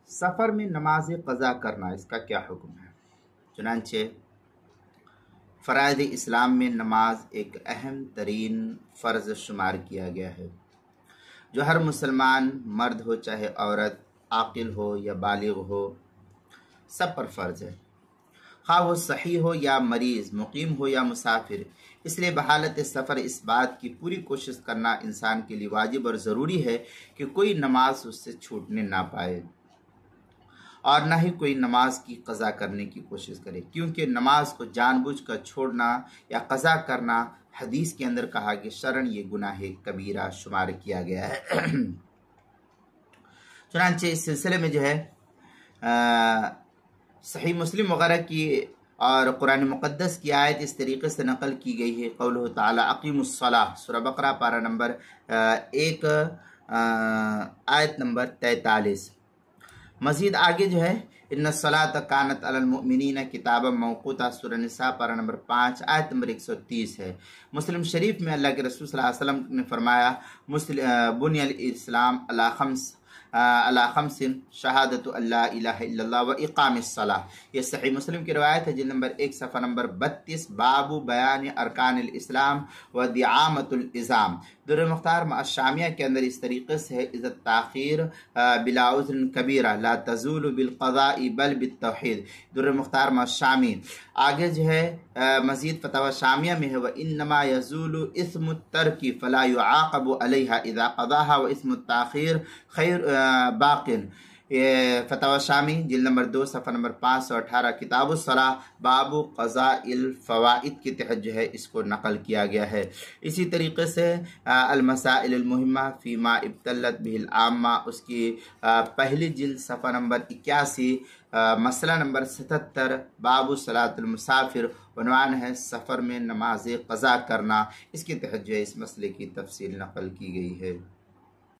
سفر میں نماز قضا کرنا اس کا کیا حکم ہے؟ چنانچہ فرائض اسلام میں نماز ایک اہم ترین فرض شمار کیا گیا ہے جو ہر مسلمان مرد ہو چاہے عورت، عاقل ہو یا بالغ ہو، سب پر فرض ہے، خواہ وہ صحیح ہو یا مریض، مقیم ہو یا مسافر۔ اس لیے بحالت سفر اس بات کی پوری کوشش کرنا انسان کے لیے واجب اور ضروری ہے کہ کوئی نماز اس سے چھوٹنے نہ پائے اور نہ ہی کوئی نماز کی قضا کرنے کی کوشش کرے، کیونکہ نماز کو جان بوجھ کر چھوڑنا یا قضا کرنا حدیث کے اندر کہا کہ شرعاً یہ گناہ کبیرہ شمار کیا گیا ہے۔ چنانچہ اس سلسلے میں جو ہے صحیح مسلم وغیرہ کی اور قرآن مقدس کی آیت اس طریقے سے نقل کی گئی ہے، قولہ تعالی اقیم الصلاۃ، سورہ بقرہ پارہ نمبر 1 آیت نمبر 43۔ مزید آگے جو ہے ان الصلاۃ کانت علی المؤمنین کتابا موقوتا، سورہ نساء پارہ نمبر 5 آیت نمبر 130 ہے۔ مسلم شریف میں اللہ کے رسول صلی اللہ علیہ وسلم نے فرمایا بنی الاسلام علی خمس شہادت اللہ الہ الا اللہ و اقام الصلاۃ۔ یہ صحیح مسلم کی روایت ہے، جلد نمبر 1 صفحہ نمبر 32، باب بیان ارکان الاسلام و دعامت الازام۔ در مختار الشامیہ کے اندر اس طریقے سے ہے، اذا التاخیر بلا عذر کبیرہ لا تزول بالقضاء بل بالتوحید۔ در مختار الشامی آگے جو ہے مزید فتاوی شامیہ میں ہے، وانما یزول اسم الترک فلا يعاقب علیہا اذا قضاها واسم التاخیر خیر باقن۔ فتاوی شامی جلد نمبر 2 صفحہ نمبر 518، کتاب الصلاۃ باب قضاء الفوائد کے تحت جو ہے اس کو نقل کیا گیا ہے۔ اسی طریقے سے المسائل المہمہ فیما ابتلت بہ العامہ، اس کی پہلی جلد صفحہ نمبر 81، مسئلہ نمبر 77، باب صلاۃ المسافر، عنوان ہے سفر میں نماز قضا کرنا، اس کے تحت جو ہے اس مسئلے کی تفصیل نقل کی گئی ہے۔